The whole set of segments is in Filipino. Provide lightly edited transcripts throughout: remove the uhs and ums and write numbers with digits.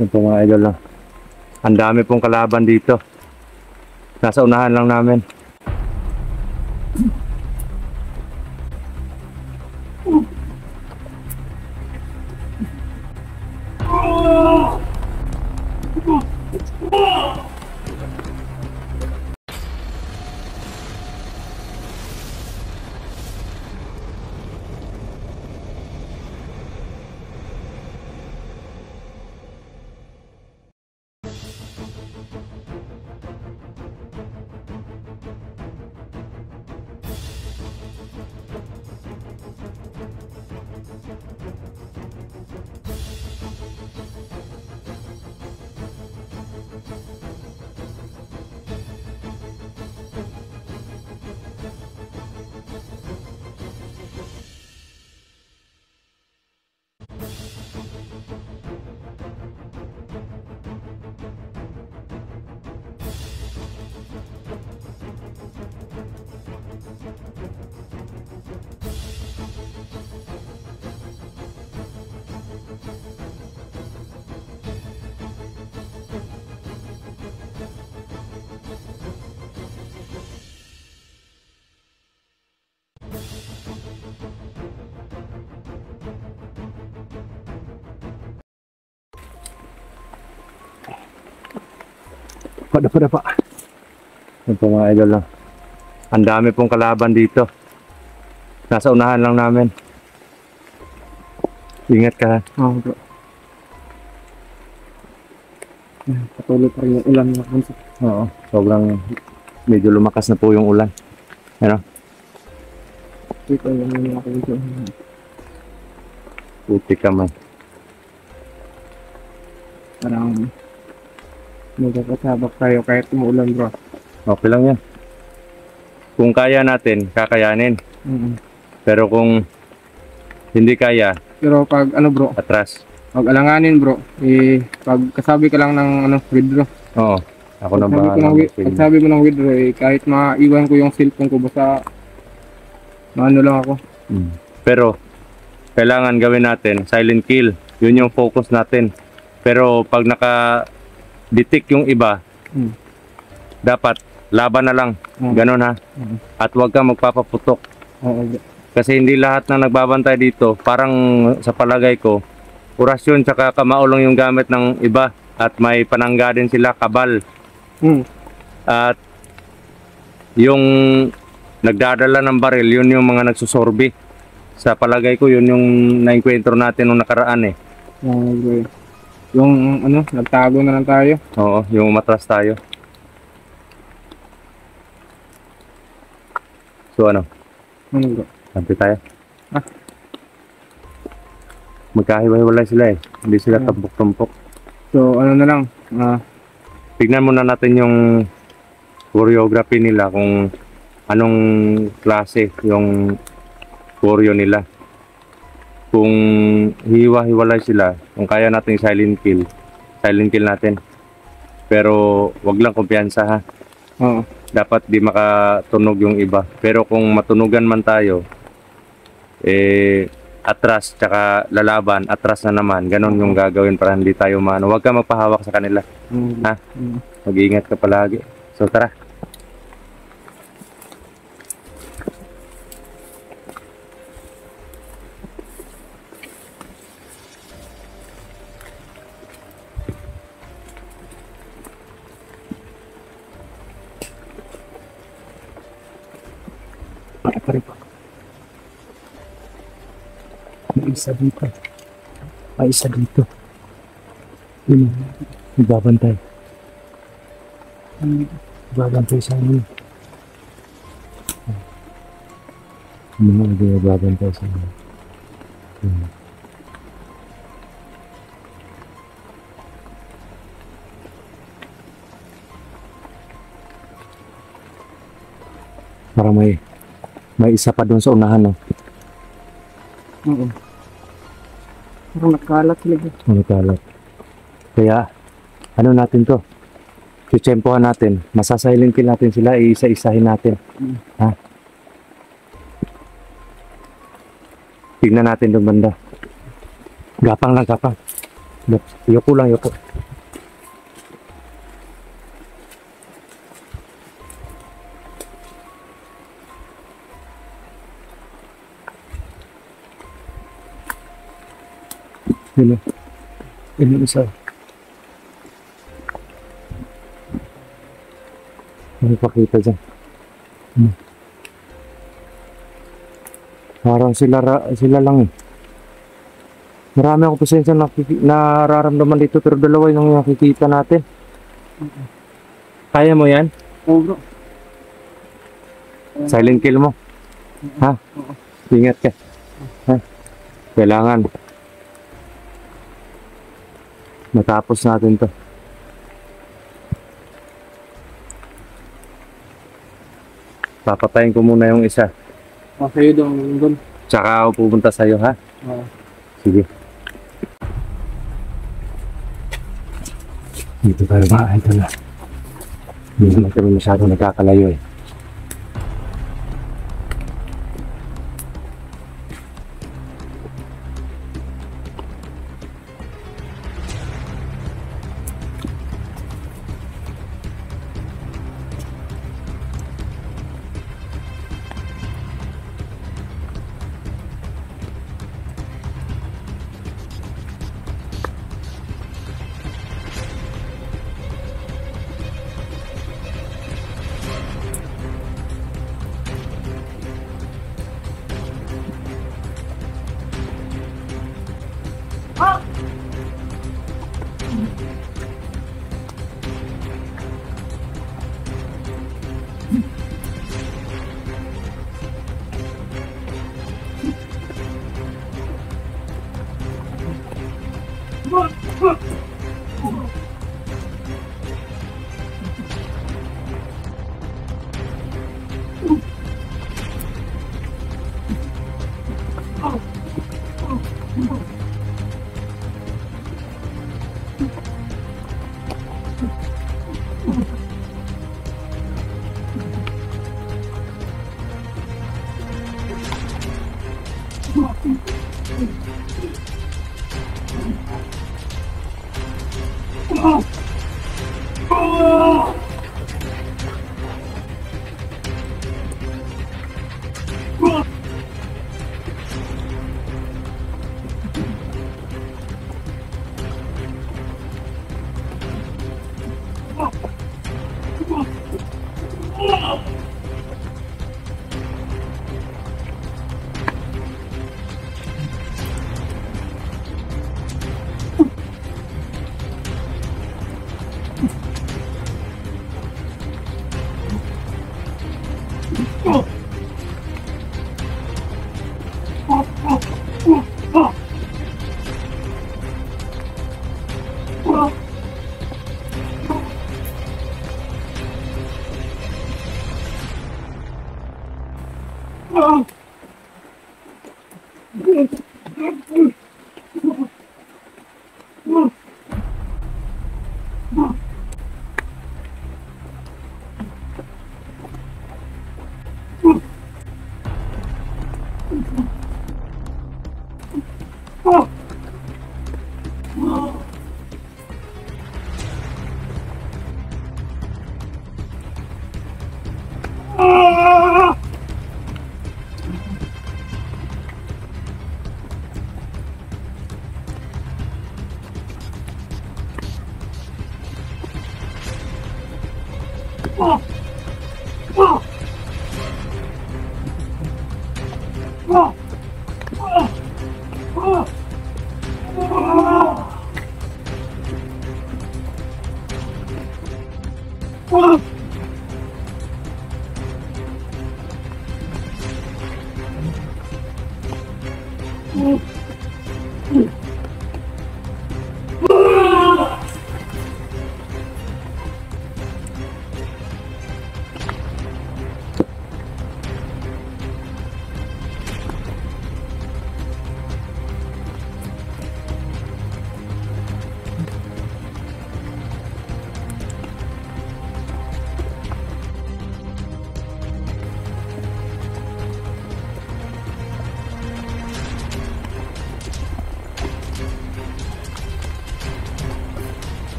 Yun po mga idol lang. Ang dami pong kalaban dito. Nasa unahan lang namin. Pada pa. Yun po mga idol lang. Ang dami pong kalaban dito. Nasa unahan lang namin. Ingat ka. Oo, bro. Patuloy pa rin yung ulan mga kansa. Oo. Sobrang medyo lumakas na po yung ulan. Ano? Ito yung mga kansa. Puti ka man. Parang magkakasabak tayo kahit umuulan, bro. Okay lang yan. Kung kaya natin, kakayanin. Pero kung hindi kaya, Pero pag ano, bro, atras. pag alanganin, bro, pag kasabi ka lang ng withdraw. Oo. Ako na bahala. Pag sabi mo ng withdraw, kahit maiwan ko yung cellphone ko, basta maano lang ako. Pero kailangan gawin natin silent kill. Yun yung focus natin. Pero pag naka-detect yung iba, dapat laban na lang. Ganon ha. At huwag kang magpapaputok. Oo, bro. Kasi hindi lahat na nagbabantay dito, parang sa palagay ko, orasyon tsaka kamaulong yung gamit ng iba. At may panangga din sila, kabal. At yung nagdadala ng baril, yun yung mga nagsusorbi. Sa palagay ko, yun yung nainkwentro natin nung nakaraan eh. Bro. Yung ano, nagtago na lang tayo. Oo, yung umatras tayo. So ano? Ano, bro? Sabi tayo. Magkahiwa-hiwalay sila eh. Hindi sila tampok-tampok. So ano na lang, Tignan muna natin yung choreography nila, kung anong klase yung choreo nila. Kung hiwa-hiwalay sila, kung kaya natin silent kill natin. Pero wag lang kumpiyansa ha. oo. Dapat di makatunog yung iba. Pero kung matunugan man tayo, atras tsaka lalaban, atras na naman. Ganon yung gagawin para hindi tayo maano. Huwag ka magpahawak sa kanila. Ha? Mag-iingat ka palagi. So tara. May isa dito. May isa dito. Magbabantay. Babantay sa amin. Magbabantay sa amin. Parang may isa pa doon sa unahan, no? Oo. Parang nakalat sila. Nakalat. Kaya, ano natin to? Tsempohan natin. Masasilent kill natin sila, iisa-isahin natin. Ha? Tignan natin doon banda. Gapang lang, gapang. Yoko lang, yoko. Yun o. Yun yung isa. May pakita dyan. Parang sila lang eh. Marami akong pasensya nararamdaman dito pero dalawa yung nakikita natin. Kaya mo yan? Oo bro. Silent kill mo? Ha? Ingat ka. Ha? Kailangan matapos natin to. Papatayin ko muna yung isa. Sa'yo daw, Linggon. Tsaka ako pupunta sa'yo, ha? Oo. Sige. Dito tayo ba? Ito na. Hindi naman kami masyadong nagkakalayo eh.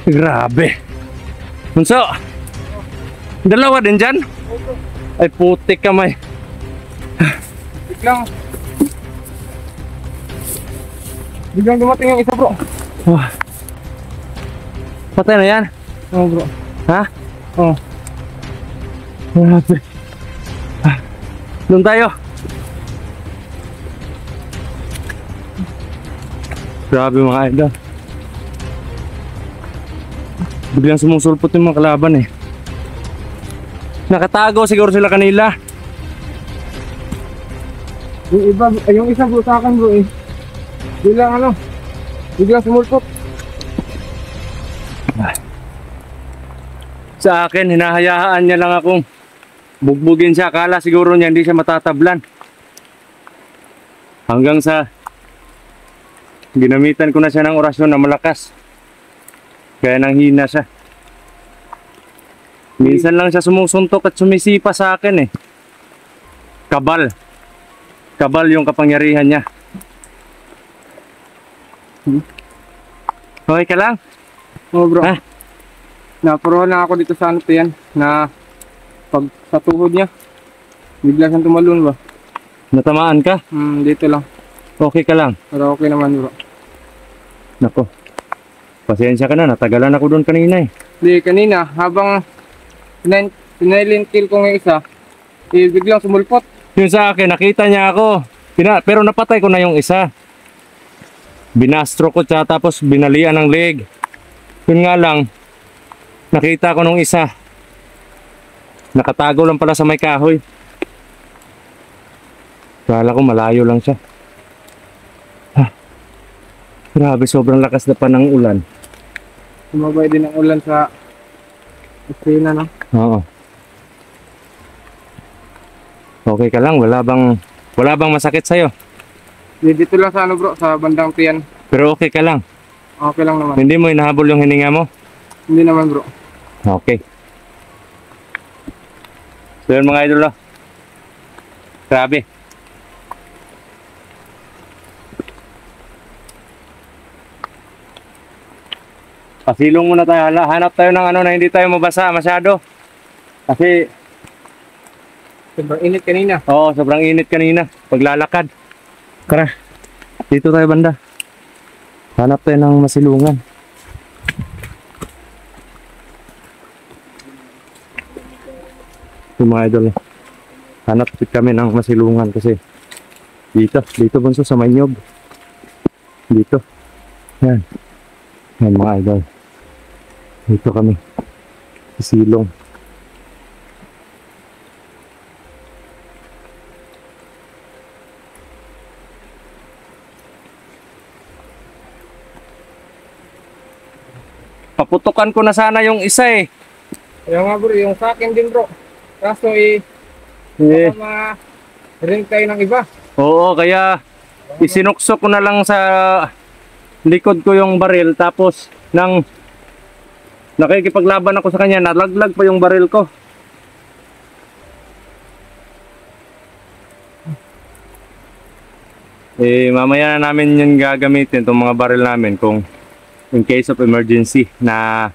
Grabe. Bunso, dalawa din dyan? Ay putik kamay. Biglang. Biglang dumating yung isa bro. Wah. Patay na yan? Oo bro. Ha? Oo. Grabe. Doon tayo. Grabe mga idol. Biglang sumusulpot yung mga kalaban eh. Nakatago siguro sila kanila. Yung iba, yung isa bro sa akin bro eh. Biglang sumulpot. Sa akin, hinahayaan niya lang akong bugbugin siya. Akala siguro niya hindi siya matatablan. Hanggang sa ginamitan ko na siya ng orasyon na malakas. Kaya nanghina siya. Minsan lang siya sumusuntok at sumisipa sa akin eh. Kabal. Kabal yung kapangyarihan niya. Okay ka lang? Oo bro. Ha? Napuruhan na ako dito sa ano to yan. Na pag sa tuhod niya. Bigla siyang tumalon ba? Natamaan ka? Dito lang. Okay ka lang? Pero okay naman bro. Nako. Pasensya ka na, natagalan ako doon kanina eh. Di kanina, habang sinilent kill ko ng isa, biglang sumulpot. Yung sa akin, nakita niya ako. Pero napatay ko na yung isa. Binastro ko siya tapos binalian ng leg. Yun nga lang, nakita ko nung isa. Nakatago lang pala sa may kahoy. Kala ko malayo lang siya. Grabe, sobrang lakas na pa ng ulan. Sumabay din ang ulan sa eksena, no? Oo. Okay ka lang? Wala bang masakit sa'yo? Dito lang sa ano bro, sa bandang tiyan. Pero okay ka lang? Okay lang naman. Hindi mo hinahabol yung hininga mo? Hindi naman bro. Okay. So yun mga idol, grabe. Pasilong muna tayo. Hanap tayo ng ano na hindi tayo mabasa masyado. Kasi, Sobrang init kanina. oo, sobrang init kanina. Paglalakad. Tara, dito tayo banda. Hanap tayo ng masilungan. Yung mga idol, hanap kami ng masilungan kasi dito bunso sa Manyog. Dito. Yan. Yan mga idol. Dito kami. Silong. Paputukan ko na sana yung isa eh. Kaya nga bro, yung sa akin din bro. Kaso baka ma-ring tayo ng iba. Oo, kaya isinuksok ko na lang sa likod ko yung baril tapos nang nakikipaglaban ako sa kanya, nalaglag pa yung baril ko. Mamaya na namin yung gagamitin itong mga baril namin kung in case of emergency na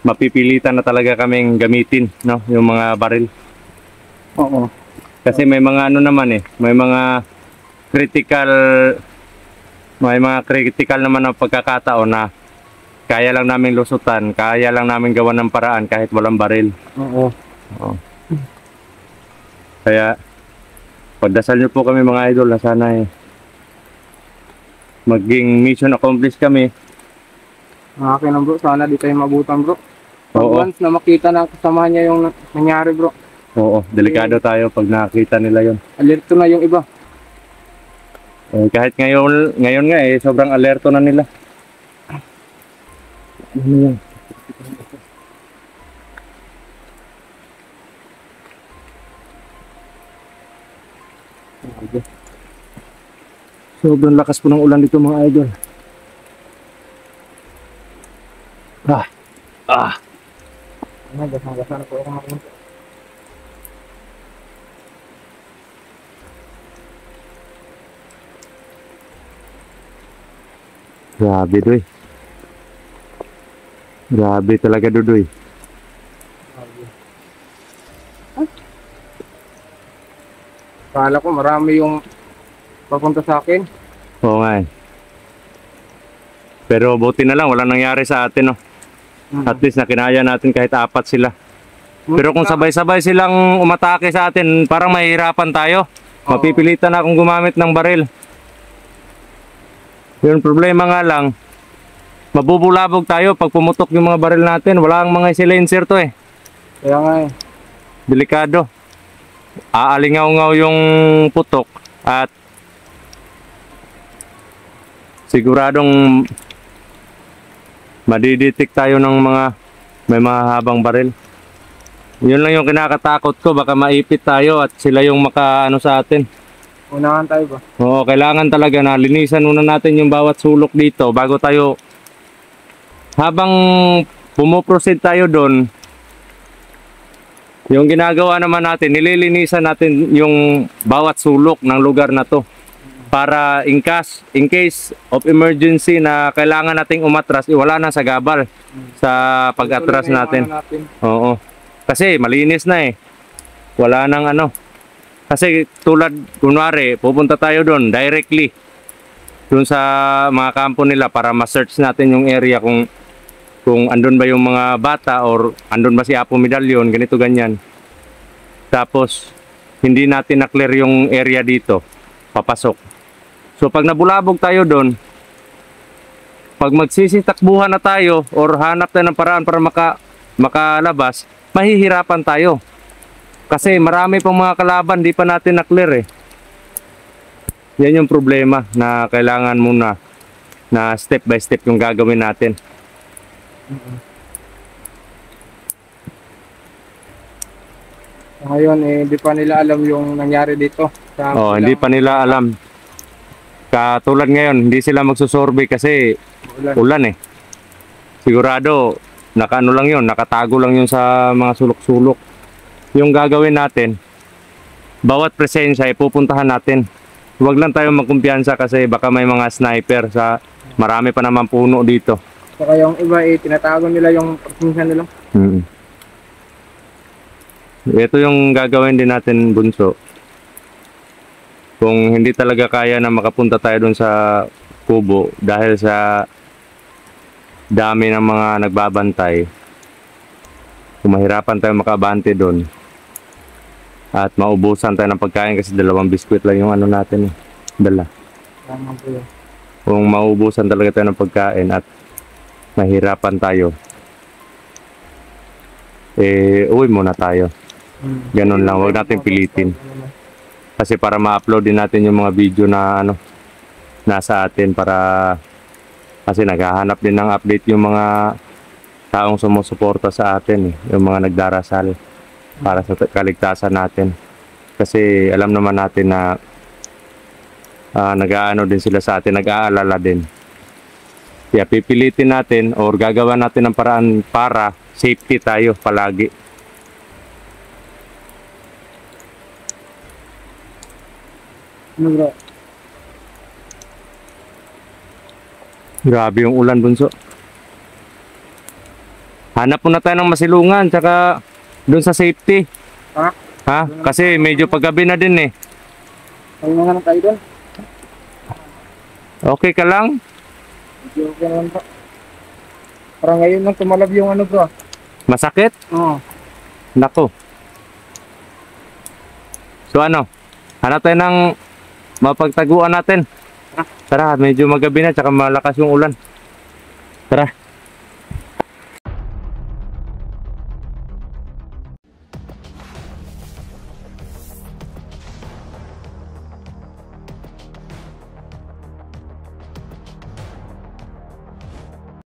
mapipilitan na talaga kaming gamitin, no, yung mga baril. Oo. Kasi may mga ano naman may mga critical naman na pagkakataon na kaya lang namin lusutan, kaya lang namin gawan ng paraan kahit walang baril. Oo. Oo. Kaya pagdasal niyo po kami mga idol na sana maging mission accomplished kami. Akin lang bro, sana di tayo mabutan bro. Pag Oo. once na makita ng kasama niya yung nangyari bro, Oo, delikado tayo pag nakita nila yon. alerto na yung iba. Kahit ngayon nga sobrang alerto na nila. Ano yan? Sobrang lakas po ng ulan dito mga idol. Gasang-gasa na po ako makunta. Grabe, Doy. Grabe talaga, Doy. Kala ko marami yung papunta sa akin. Oo nga eh. Pero buti na lang, wala nangyari sa atin, no? At least nakinaya natin kahit 4 sila. Pero kung sabay-sabay silang umatake sa atin, parang mahihirapan tayo. Oo. Mapipilitan akong gumamit ng baril. Yung problema nga lang, mabubulabog tayo pag pumutok yung mga baril natin. Wala ang mga silencer to eh. Kaya nga eh. Delikado. Aalingaw-ngaw yung putok at siguradong madidetect tayo ng mga may mahabang baril. Yun lang yung kinakatakot ko, baka maipit tayo at sila yung makaano sa atin. Unahan tayo ba? Oo, kailangan talaga na linisan muna natin yung bawat sulok dito bago tayo, habang pumoproceed tayo doon, yung ginagawa naman natin, nililinisan natin yung bawat sulok ng lugar na to para in case of emergency na kailangan nating umatras, wala na sa gabal sa pag-atras Tuloy na yung natin. ano natin. Oo. Kasi malinis na eh. Wala nang ano. Kasi tulad, kunwari, pupunta tayo doon directly doon sa mga kampo nila para ma-search natin yung area kung andun ba yung mga bata or andun ba si Apo Medallion, ganito ganyan. Tapos hindi natin na-clear yung area dito, papasok. So pag nabulabog tayo doon, pag magsisitakbuhan na tayo or hanap tayo ng paraan para makalabas, mahihirapan tayo. Kasi marami pang mga kalaban, di pa natin na-clear eh. Yan yung problema na kailangan muna na step by step yung gagawin natin. Ngayon eh, hindi pa nila alam yung nangyari dito. Oh, hindi pa nila alam. Katulad ngayon, hindi sila magsusurvey kasi ulan eh. Sigurado, nakaano lang yun, nakatago lang yun sa mga sulok-sulok. Yung gagawin natin, bawat presensya ay pupuntahan natin. Huwag lang tayo magkumpiyansa kasi baka may mga sniper sa marami pa naman puno dito. Saka yung iba eh, tinatago nila yung presensya nila. Ito yung gagawin din natin, Bunso. Kung hindi talaga kaya na makapunta tayo dun sa kubo dahil sa dami ng mga nagbabantay, kung mahirapan tayo makabante dun at maubusan tayo ng pagkain kasi 2 biskwit lang yung ano natin dala. Tama po yun. Kung maubusan talaga tayo ng pagkain at mahirapan tayo, eh uwi muna tayo. Ganun lang, huwag natin pilitin. Kasi para ma-upload din natin yung mga video na ano nasa atin, para kasi naghahanap din ng update yung mga taong sumusuporta sa atin eh, yung mga nagdarasal para sa kaligtasan natin. Kasi alam naman natin na nag-aano din sila sa atin, nag-aalala din. Kaya pipilitin natin or gagawa natin ng paraan para safety tayo palagi. Ano bro? Grabe yung ulan, Bunso. Hanap muna tayo ng masilungan tsaka doon sa safety. Ha? Ha? Kasi medyo paggabi na din eh. Ay mga nang tayo doon. Okay ka lang? Medyo okay naman po. Parang ngayon lang tumalab yung ano bro. Masakit? Oo. Nako. So ano? Hanap tayo ng mapagtaguan natin. Tara, medyo magabi na tsaka malakas yung ulan. Tara.